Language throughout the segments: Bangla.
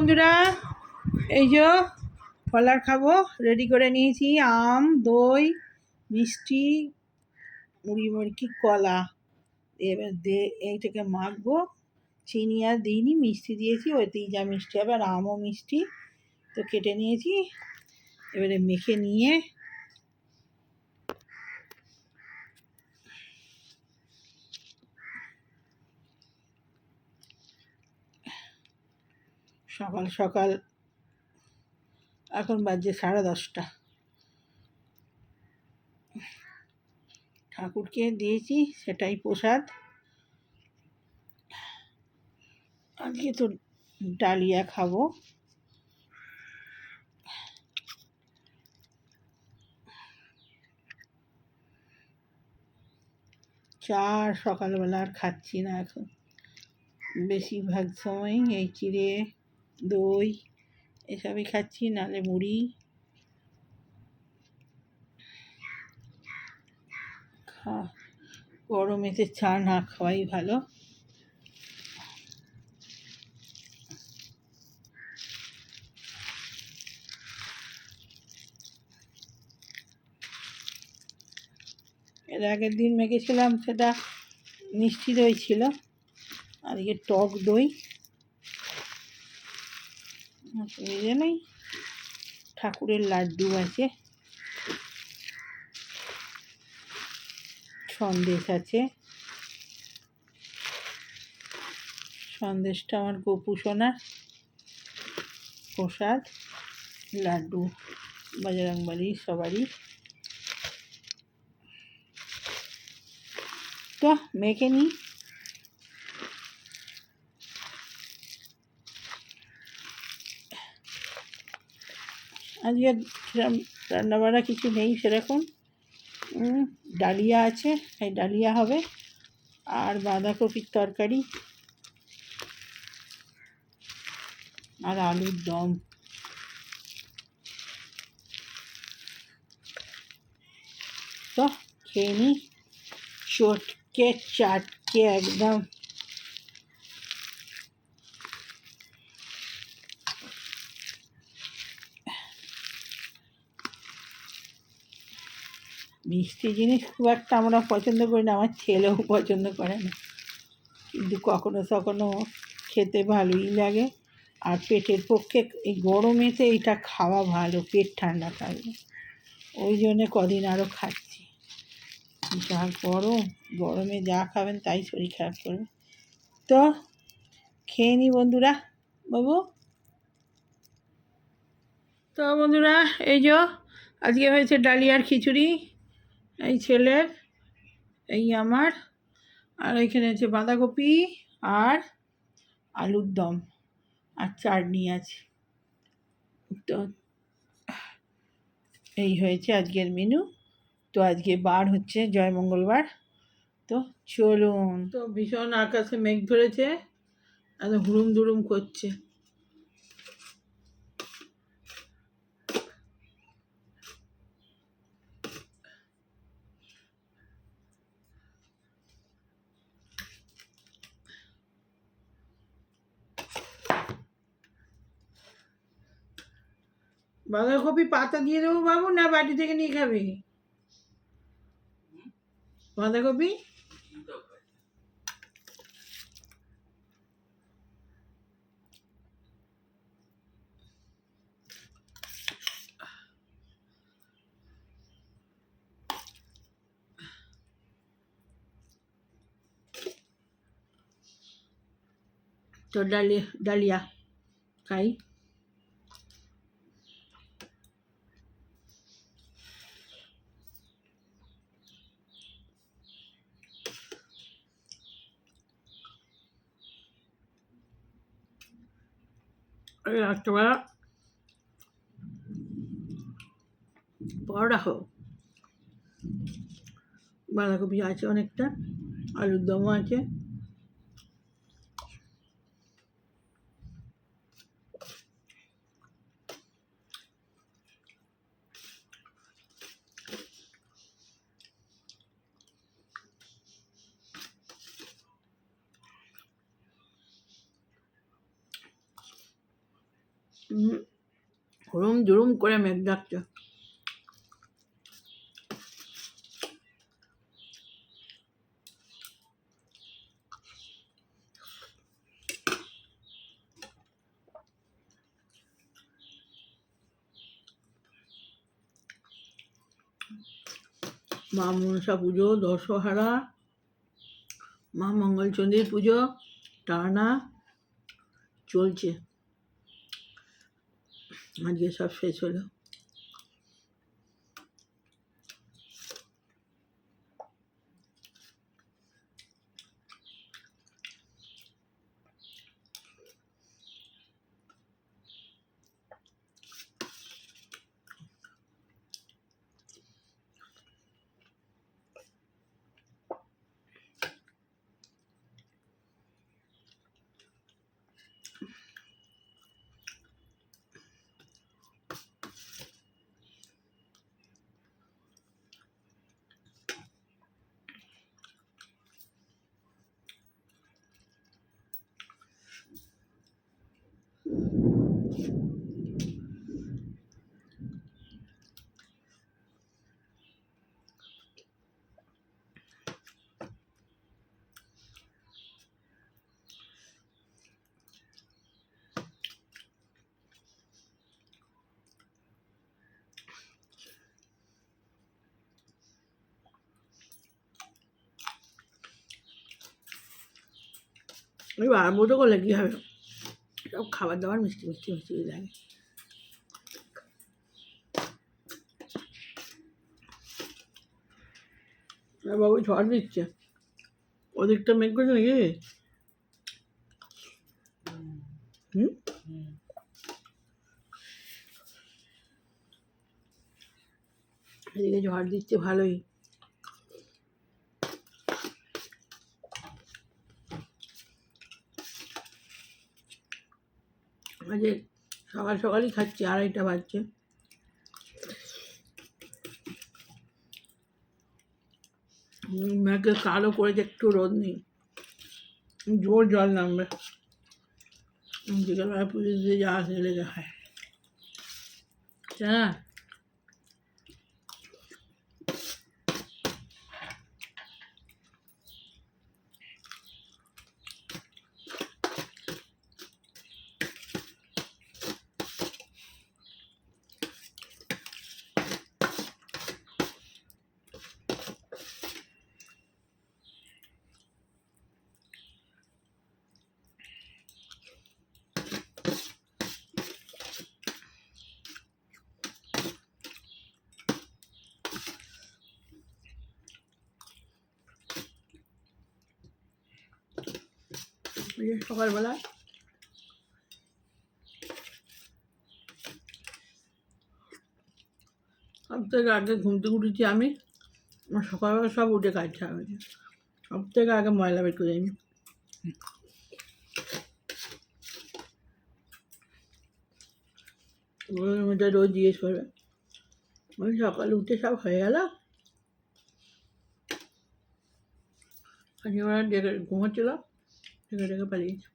বন্ধুরা, এই যে ফলার খাবো রেডি করে নিয়েছি। আম, দই, মিষ্টি, মুড়ি মুড়কি, কলা। এবার এইটাকে মাখবো। চিনি আর দিইনি, মিষ্টি দিয়েছি, ওইতেই যা মিষ্টি হবে। আর আমও মিষ্টি তো কেটে নিয়েছি। এবারে মেখে নিয়ে সকাল সকাল, এখন বাজে 10:30, ঠাকুরকে দিয়েছি, সেটাই প্রসাদ। আজকে তো ডালিয়া খাবো। চা সকালবেলা আর খাচ্ছি না এখন, বেশিরভাগ সময়ই এই চিড়ে, দই এসবই খাচ্ছি, নালে মুড়ি। গরমেতে চা না খাওয়াই ভালো। এর আগের দিন মেখেছিলাম, সেটা মিষ্টি দই ছিল, আজকে টক দই। অসুবিধে নেই। ঠাকুরের লাড্ডু আছে, সন্দেশ আছে। সন্দেশটা আমার গোপু সোনার প্রসাদ। লাড্ডু বজরংবলী সবারই। তো মেখে নিই। আজকে রান্নাবাড়া কিছু নেই সেরকম। ডালিয়া আছে, এই ডালিয়া হবে। আর বাঁধাকপির তরকারি আর আলুর দম। তো খেয়ে নিই চটকে চাটকে একদম। মিষ্টি জিনিস খুব একটা আমরা পছন্দ করি না, আমার ছেলেও পছন্দ করে না, কিন্তু কখনো কখনো খেতে ভালোই লাগে। আর পেটের পক্ষে এই গরমেতে এটা খাওয়া ভালো, পেট ঠান্ডা থাকবে। ওই জন্যে কদিন আরও খাচ্ছি। যা গরম, গরমে যা খাবেন তাই শরীর খারাপ করবে। তো খেয়ে নি বন্ধুরা, বাবু। তো বন্ধুরা, এই যে আজকে হয়েছে ডালিয়ার খিচুড়ি, এই ছেলের, এই আমার। আর এখানে আছে বাঁধাকপি আর আলুর দম আর চাটনি আছে। তো এই হয়েছে আজকের মেনু। তো আজকে বার হচ্ছে জয় মঙ্গলবার। তো চলুন। তো ভীষণ আকাশে মেঘ ধরেছে, এত হুড়ুম দুড়ুম করছে। বাঁধাকপি পাতা দিয়ে দেবো বাবু, না বাটি থেকে নিয়ে খাবি বাঁধাকপি? তো ডালিয়া খাই। রাত্রবেলা পরোটা খাবো। বাঁধাকপি আছে অনেকটা, আলুর দমও আছে। হুড়ুম জুড়ুম করে মেঘ ডাকছে। মা মনসা পুজো, দশহারা, মা মঙ্গলচণ্ডীর পুজো টানা চলছে। আজকে সব শেষ হলো। এবার আর মতো করলে কী হবে, সব খাবার দাবার মিষ্টি মিষ্টি মিষ্টি লাগে। বাবু ঝড় দিচ্ছে, ওদিকটা মেঘ করছে নাকি? এদিকে ঝড় দিচ্ছে ভালোই। আজকে সকাল সকালই খাচ্ছি, 2:30 বাজছে। মেঘে কালো করেছে, একটু রোদ নেই, জোর জল নামবে। বিকেলবেলা পুলিশ দিয়ে যাওয়া লেগে হয়। হ্যাঁ, সকালবেলা সব থেকে আগে ঘুম থেকে উঠেছি আমি। আমার সকালবেলা সব উঠে কাজ ছাড়া হয়েছে। সব থেকে আগে ময়লা বের করে আমি। মধ্যে রোজ জিজ্ঞেস করবে, আমি সকালে উঠে সব হয়ে গেল। আজকে ওরা ডেকে ঘুমোচ্ছিল, ডেকে ডেকে পালিয়েছে।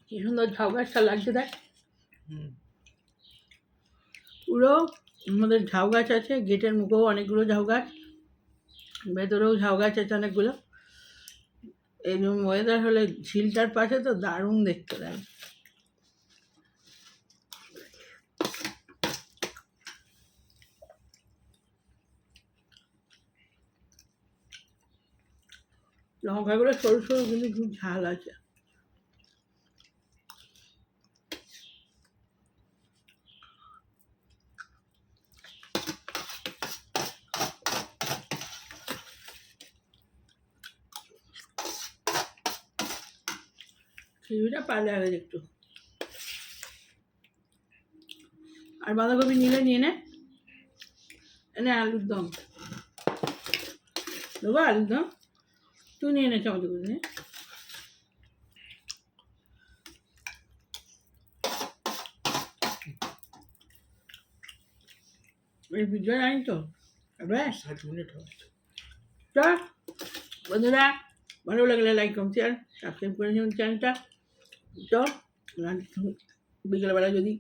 কি সুন্দর ঝাউ গাছটা লাগছে দেখ, পুরো আমাদের ঝাউ গাছ আছে, গেটের মুখেও অনেকগুলো ঝাউ গাছ, ভেতরেও ঝাউ গাছ আছে অনেকগুলো। এই ওয়েদার হলে ঝিলটার পাশে তো দারুণ দেখতে লাগে। লঙ্কাগুলো সরু সরু কিন্তু খুব ঝাল আছে। খিচুড়িটা পারলে আগে একটু, আর বাঁধাকপি নিলে নিয়ে নে, এনে আলুর দম দেবো, আলুর দম তুই নিয়ে নে, চামচ করে নে। এই ভিডিও জানি তো ব্যাস 60 মিনিট হচ্ছে। তো বন্ধুরা ভালো লাগলে লাইক কম শেয়ার সাবস্ক্রাইব করে নিন চ্যানেলটা। তো বিকেলবেলা যদি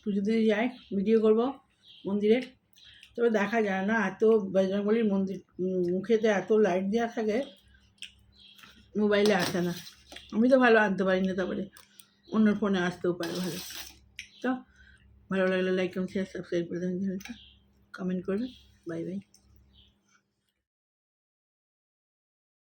পুজো দিতে যাই ভিডিও করব মন্দিরে, তবে দেখা যায় না, এত বজরংবলীর মন্দির মুখেতে এত লাইট দেওয়া থাকে মোবাইলে আসে না। আমি তো ভালো আনতে পারি না, তারপরে অন্য ফোনে আসতেও পারে ভালো। তো ভালো লাগলে লাইক কম শেয়ার সাবস্ক্রাইব করে দেবেন চ্যানেলটা, কমেন্ট করবেন। Bye bye.